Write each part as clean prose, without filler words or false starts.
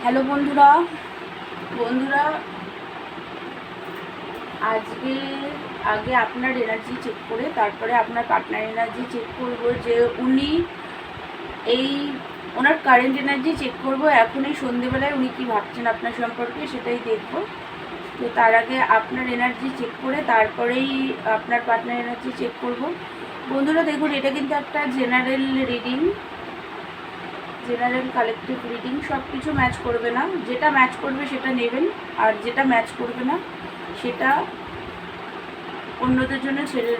Hello বন্ধুরা বন্ধুরা আজকে আগে আপনার এনার্জি চেক করে তারপরে আপনার পার্টনার এনার্জি চেক করব যে উনি এই ওনার কারেন্ট এনার্জি চেক করব এখন এই সন্ধেবেলায় উনি কী ভাবছেন আপনার সম্পর্কে সেটাই দেখব। তো তার আগে আপনার এনার্জি চেক করে তারপরেই আপনার পার্টনার এনার্জি চেক করব। বন্ধুরা দেখুন, এটা কিন্তু একটা general reading, general collective reading. সব কিছু ম্যাচ করবে না, যেটা ম্যাচ করবে সেটা নেবেন, আর যেটা ম্যাচ করবে না সেটা অন্যদের জন্য ছেড়ে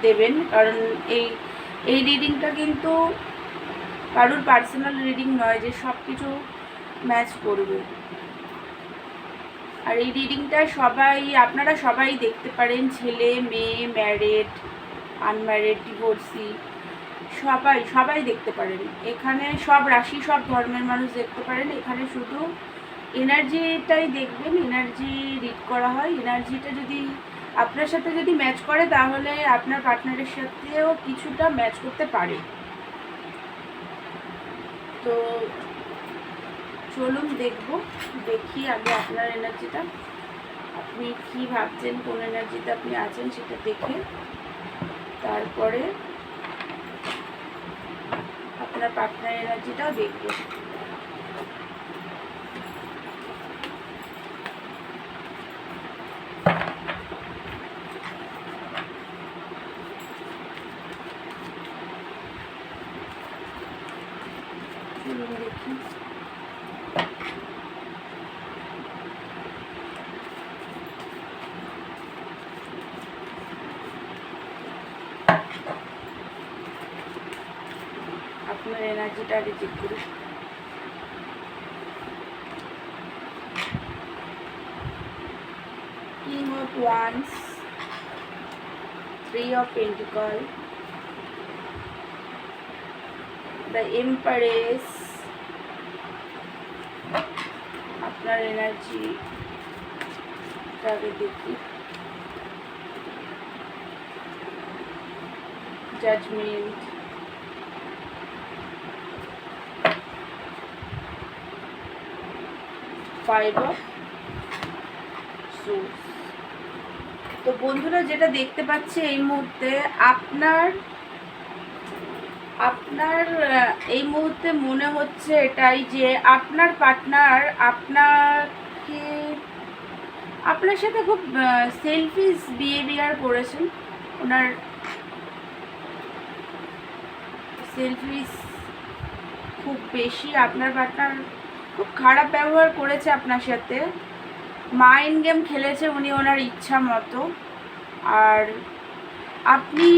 দেবেন। কারণ এই রিডিংটা কিন্তু কারোর পার্সোনাল রিডিং নয় যে সব কিছু ম্যাচ করবে। আর এই রিডিংটা আপনারা সবাই দেখতে পারেন, ছেলে মেয়ে, ম্যারিড, আনম্যারিড, ডিভোর্সি, সবাই দেখতে পারেন। এখানে সব রাশি, সব ধর্মের মানুষ দেখতে পারেন। এখানে শুধু এনার্জিটাই দেখবেন, এনার্জি রিড করা হয়। এনার্জিটা যদি আপনার সাথে যদি ম্যাচ করে তাহলে আপনার পার্টনারের সাথেও কিছুটা ম্যাচ করতে পারে। তো চলুন দেখি আগে আপনার এনার্জিটা, আপনি কি ভাবছেন, কোন এনার্জিতে আপনি আছেন সেটা দেখে তারপরে আপনার পার্টনার এনার্জিটাও দেখবেন। দেখি আপনার এনার্জিটা আগে চেক করি। King of wands, three of pentacles, the empress, আপনার এনার্জিটা আগে দেখি। Judgement, five of swords. তো বন্ধুরা যেটা দেখতে পাচ্ছি এই মুহূর্তে আপনার এই মুহূর্তে মনে হচ্ছে এটাই যে আপনার পার্টনার আপনার সাথে খুব সেলফিশ বিহেভিয়ার করেছেন। ওনার সেলফিশ খুব বেশি, আপনার পার্টনার খুব খারাপ ব্যবহার করেছে আপনার সাথে, মাইন্ড গেম খেলেছে উনি ওনার ইচ্ছা মতো। আর আপনি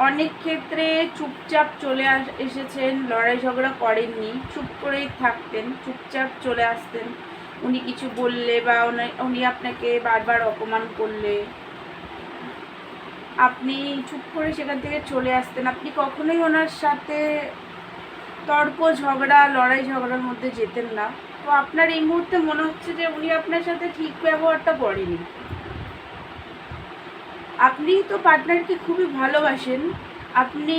অনেক ক্ষেত্রে চুপচাপ চলে এসেছেন, লড়াই ঝগড়া করেননি, চুপ করেই থাকতেন, চুপচাপ চলে আসতেন। উনি কিছু বললে বা উনি আপনাকে বারবার অপমান করলে আপনি চুপ করে সেখান থেকে চলে আসতেন। আপনি কখনোই ওনার সাথে তর্ক ঝগড়া, লড়াই ঝগড়ার মধ্যে যেতেন না। তো আপনার এই মুহূর্তে মনে হচ্ছে যে উনি আপনার সাথে ঠিক ব্যবহারটা করেনি। আপনি তো পার্টনারকে খুবই ভালোবাসেন, আপনি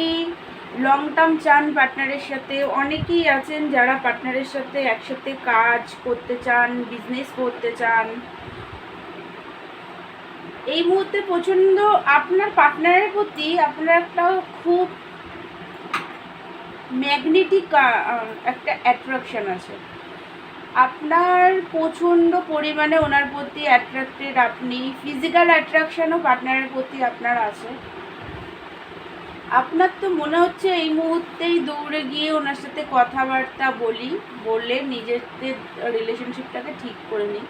লং টার্ম চান পার্টনারের সাথে। অনেকেই আছেন যারা পার্টনারের সাথে একসাথে কাজ করতে চান, বিজনেস করতে চান। এই মুহূর্তে প্রচণ্ড আপনার পার্টনারের প্রতি আপনার একটা খুব ম্যাগনেটিক একটা অ্যাট্রাকশন আছে। আপনার প্রচণ্ড পরিমাণে ওনার প্রতি অ্যাট্রাক্টেড আপনি, ফিজিক্যাল অ্যাট্রাকশানও পার্টনারের প্রতি আপনার আছে। আপনার তো মনে হচ্ছে এই মুহূর্তেই দৌড়ে গিয়ে ওনার সাথে কথাবার্তা বলে নিজেদের রিলেশনশিপটাকে ঠিক করে নিই।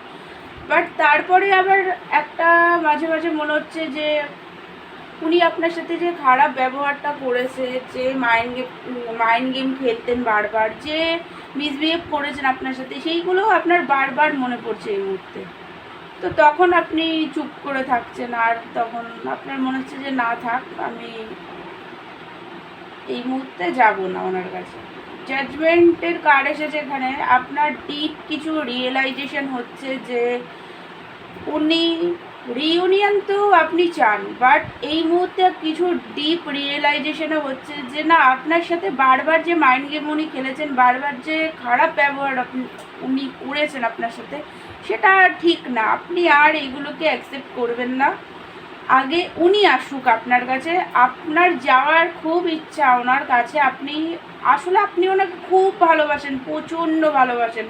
বাট তারপরে আবার একটা মাঝে মাঝে মনে হচ্ছে যে উনি আপনার সাথে যে খারাপ ব্যবহারটা করেছে, যে মাইন্ড গেম খেলতেন বারবার, যে মিসবিহেভ করেছেন আপনার সাথে, সেইগুলো আপনার বারবার মনে পড়ছে এই মুহূর্তে। তো তখন আপনি চুপ করে থাকছেন, আর তখন আপনার মনে হচ্ছে যে না থাক, আমি এই মুহূর্তে যাব না ওনার কাছে। জাজমেন্টের কার্ড এসেছে এখানে। আপনার ডিপ কিছু রিয়েলাইজেশন হচ্ছে যে উনি রিইউনিয়ন তো আপনি চান, বাট এই মুহূর্তে কিছু ডিপ রিয়েলাইজেশনও হচ্ছে যে না, আপনার সাথে বারবার যে মাইন্ড গেম উনি খেলেছেন, বারবার যে খারাপ ব্যবহার উনি করেছেন আপনার সাথে, সেটা ঠিক না। আপনি আর এইগুলোকে অ্যাকসেপ্ট করবেন না। আগে উনি আসুক আপনার কাছে, আপনার যাওয়ার খুব ইচ্ছা ওনার কাছে। আপনি ওনাকে খুব ভালোবাসেন, প্রচণ্ড ভালোবাসেন,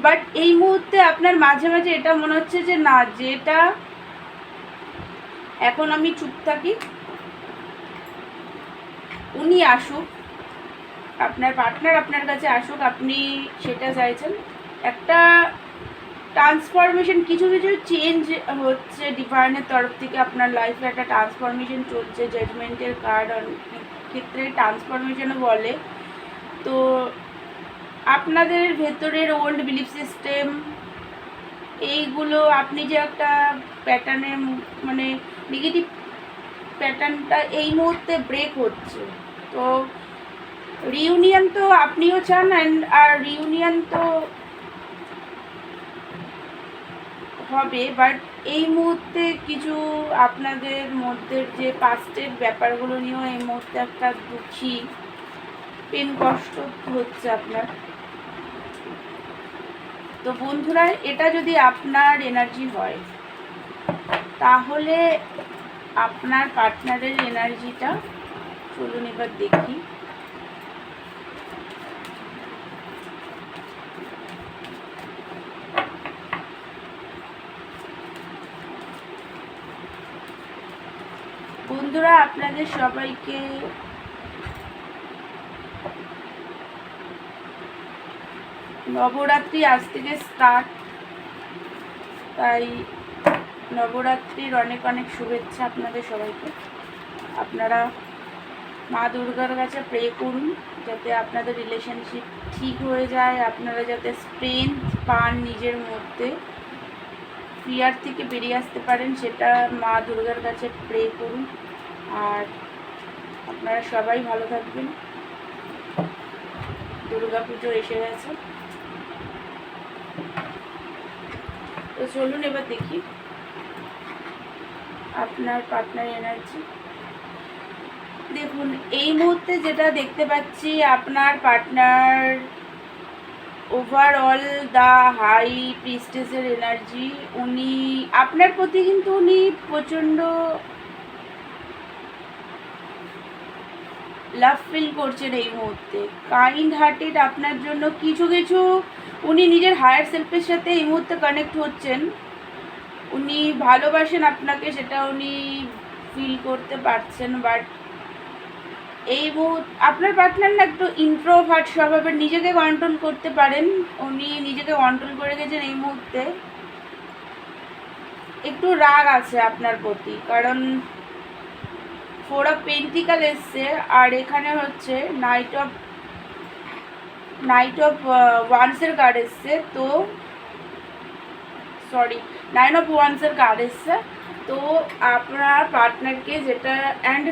বাট এই মুহূর্তে আপনার মাঝে মাঝে এটা মনে হচ্ছে যে না, যেটা এখন আমি চুপ থাকি, উনি আসুক, আপনার পার্টনার আপনার কাছে আসুক, আপনি সেটা চাইছেন। একটা ট্রান্সফরমেশন, কিছু কিছু চেঞ্জ হচ্ছে ডিভাইনের তরফ থেকে। আপনার লাইফে একটা ট্রান্সফরমেশন চলছে, জাজমেন্টের কার্ড অনেক ক্ষেত্রে ট্রান্সফরমেশনও বলে। তো আপনাদের ভেতরের ওল্ড বিলিফ সিস্টেম, এইগুলো আপনি যে একটা প্যাটার্নের মানে নেগেটিভ প্যাটার্নটা এই মুহূর্তে ব্রেক হচ্ছে। তো রিউনিয়ন তো আপনিও চান, আর রিউনিয়ন তো হবে, বাট এই মুহূর্তে কিছু আপনাদের মধ্যে যে পাস্টের ব্যাপারগুলো নিয়েও এই মুহূর্তে একটা দুঃখী পেন কষ্ট হচ্ছে আপনার। তো বন্ধুরা, এটা যদি আপনার এনার্জি হয়, তাহলে আপনার পার্টনারের এনার্জিটা চলুন এবার দেখি। বন্ধুরা, আপনাদের সবাইকে নবরাত্রি আজ থেকে স্টার্ট, তাই নবরাত্রির অনেক অনেক শুভেচ্ছা আপনাদের সবাইকে। আপনারা মা দুর্গার কাছে প্রে করুন যাতে আপনাদের রিলেশনশিপ ঠিক হয়ে যায়, আপনারা যাতে স্ট্রেংথ পান নিজের মধ্যে, ফিয়ার থেকে বেরিয়ে আসতে পারেন, সেটা মা দুর্গার কাছে প্রে করুন। আর আপনারা সবাই ভালো থাকবেন। দুর্গা পুজো এসে গেছে, তো চলুন এবার দেখি আপনার পার্টনার এনার্জি। দেখুন, এই মুহূর্তে যেটা দেখতে পাচ্ছি, আপনার পার্টনার ওভারঅল দ্য হাই প্রিস্টেসের এনার্জি। উনি আপনার প্রতি কিন্তু উনি প্রচণ্ড লাভ ফিল করছেন এই মুহূর্তে, কাইন্ড হার্টেড আপনার জন্য। কিছু কিছু উনি নিজের হায়ার সেলফের সাথে এই মুহূর্তে কানেক্ট হচ্ছেন, উনি ভালোবাসেন আপনাকে, সেটা উনি ফিল করতে পারছেন। বাট এই মুহূর্তে আপনার পার্টনার না একটু ইন্ট্রোভার্ট স্বভাবের, নিজেকে কন্ট্রোল করতে পারেন, উনি নিজেকে কন্ট্রোল করে গেছেন। এই মুহূর্তে একটু রাগ আছে আপনার প্রতি, কারণ 4 অফ পেন্টিকাল এসছে, আর এখানে হচ্ছে নাইট অফ ওয়ান্সের কার্ড এসছে। তো সরি, 9 অফ ওয়ান্সের কার্ড এসছে। তো আপনার পার্টনারকে যেটা, অ্যান্ড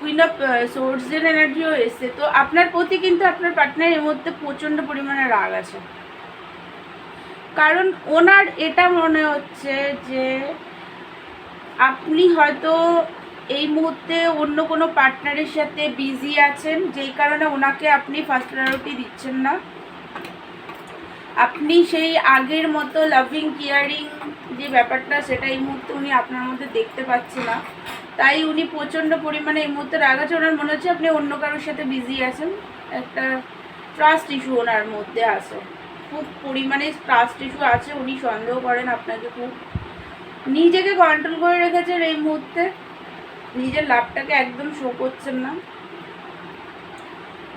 কুইন অফ সোর্সের এনার্জিও এসছে। তো আপনার প্রতি কিন্তু আপনার পার্টনার এর মধ্যে প্রচণ্ড পরিমাণে রাগ আছে, কারণ ওনার এটা মনে হচ্ছে যে আপনি হয়তো এই মুহূর্তে অন্য কোনো পার্টনারের সাথে বিজি আছেন, যেই কারণে ওনাকে আপনি ফার্স্ট প্রায়োরিটি দিচ্ছেন না। আপনি সেই আগের মতো লাভিং কেয়ারিং যে ব্যাপারটা, সেটা এই মুহূর্তে উনি আপনার মধ্যে দেখতে পাচ্ছে না। তাই উনি প্রচণ্ড পরিমাণে এই মুহূর্তে রাগ আছে। ওনার মনে হচ্ছে আপনি অন্য কারোর সাথে বিজি আছেন, একটা ট্রাস্ট ইস্যু ওনার মধ্যে আছে, খুব পরিমাণে ট্রাস্ট ইস্যু আছে। উনি সন্দেহ করেন আপনাকে খুব, নিজেকে কন্ট্রোল করে রেখেছেন এই মুহূর্তে, নিজের লাভটাকে একদম শো করছেন না,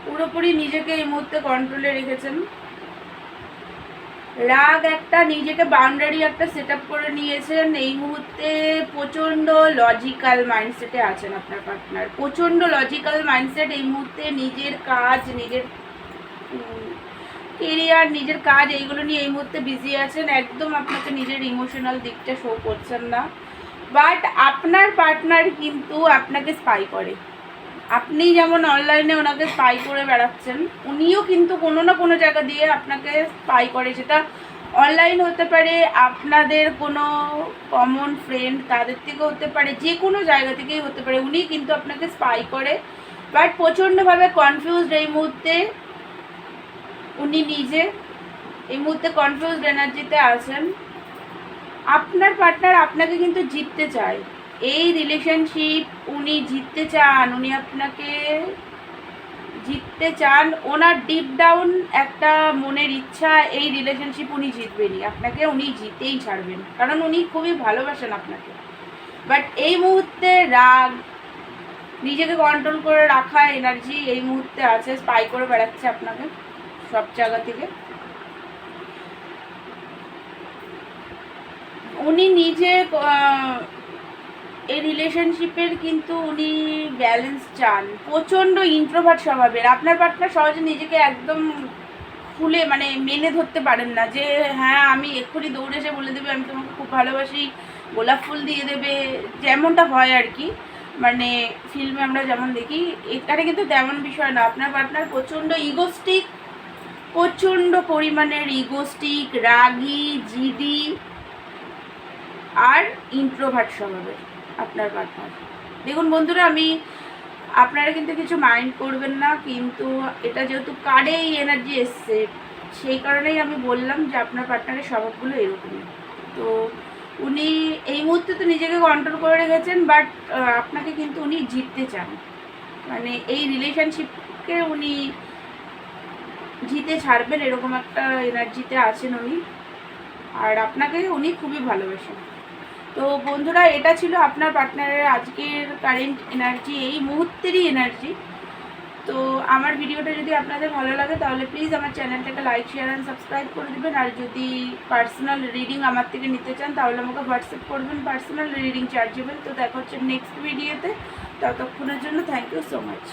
পুরোপুরি নিজেকে এই মুহূর্তে কন্ট্রোলে রেখেছেন। রাগ একটা, নিজেকে বাউন্ডারি একটা সেট আপ করে নিয়েছেন। এই মুহূর্তে প্রচণ্ড লজিক্যাল মাইন্ডসেটে আছেন আপনার পার্টনার, প্রচণ্ড লজিক্যাল মাইন্ডসেট। এই মুহূর্তে নিজের কাজ, নিজের কেরিয়ার, নিজের কাজ, এইগুলো নিয়ে এই মুহূর্তে বিজি আছেন। একদম আপনাকে নিজের ইমোশনাল দিকটা শো করছেন না। বাট আপনার পার্টনার কিন্তু আপনাকে স্পাই করে। আপনি যেমন অনলাইনে ওনাকে স্পাই করে বেড়াচ্ছেন, উনিও কিন্তু কোনো না কোনো জায়গা দিয়ে আপনাকে স্পাই করে, যেটা অনলাইন হতে পারে, আপনাদের কোনো কমন ফ্রেন্ড তাদের থেকে হতে পারে, যে কোনো জায়গা থেকেই হতে পারে। উনি কিন্তু আপনাকে স্পাই করে, বাট প্রচণ্ডভাবে কনফিউজড এই মুহূর্তে। উনি নিজে এই মুহূর্তে কনফিউজড এনার্জিতে আছেন। আপনার পার্টনার আপনাকে কিন্তু জিততে চায়, এই রিলেশনশিপ উনি জিততে চান, উনি আপনাকে জিততে চান। ওনার ডিপ ডাউন একটা মনের ইচ্ছা, এই রিলেশনশিপ উনি জিতবেনই, আপনাকে উনি জিতেই ছাড়বেন, কারণ উনি খুবই ভালোবাসেন আপনাকে। বাট এই মুহূর্তে রাগ, নিজেকে কন্ট্রোল করে রাখা এনার্জি এই মুহূর্তে আছে, স্পাই করে বেড়াচ্ছে আপনাকে সব জায়গা থেকে। উনি নিজে এই রিলেশনশিপের কিন্তু উনি ব্যালেন্স চান, প্রচণ্ড ইন্ট্রোভার্ট স্বভাবের। আপনার পার্টনার সহজে নিজেকে একদম খুলে মানে মেনে ধরতে পারেন না, যে হ্যাঁ আমি এক্ষুনি দৌড়ে এসে বলে দেবে আমি তোমাকে খুব ভালোবাসি, গোলাপ ফুল দিয়ে দেবে, যেমনটা হয় আর কি, মানে ফিল্মে আমরা যেমন দেখি। এখানে কিন্তু তেমন বিষয় না। আপনার পার্টনার প্রচণ্ড ইগোস্টিক, প্রচণ্ড পরিমাণের ইগোস্টিক, রাগী, জিদি আর ইন্ট্রোভার্ট স্বভাবের আপনার পার্টনার। দেখুন বন্ধুরা, আপনারা কিন্তু কিছু মাইন্ড করবেন না, কিন্তু এটা যেহেতু কার্ডে এই এনার্জি এসছে, সেই কারণেই আমি বললাম যে আপনার পার্টনারের স্বভাবগুলো এরকমই। তো উনি এই মুহূর্তে তো নিজেকে কন্ট্রোল করে রেখেছেন, বাট আপনাকে কিন্তু উনি জিততে চান, মানে এই রিলেশনশিপকে উনি জিতে ছাড়বেন এরকম একটা এনার্জিতে আছেন উনি, আর আপনাকে উনি খুবই ভালোবাসেন। তো বন্ধুরা, এটা ছিল আপনার পার্টনারের আজকের কারেন্ট এনার্জি, এই মুহূর্তেরই এনার্জি। তো আমার ভিডিওটা যদি আপনাদের ভালো লাগে তাহলে প্লিজ আমার চ্যানেলটাকে লাইক, শেয়ার অ্যান্ড সাবস্ক্রাইব করে দেবেন। আর যদি পার্সোনাল রিডিং আমার থেকে নিতে চান তাহলে আমাকে হোয়াটসঅ্যাপ করবেন, পার্সোনাল রিডিং চার্জেবল। তো দেখা হচ্ছে নেক্সট ভিডিওতে, ততক্ষণের জন্য থ্যাংক ইউ সো মাচ।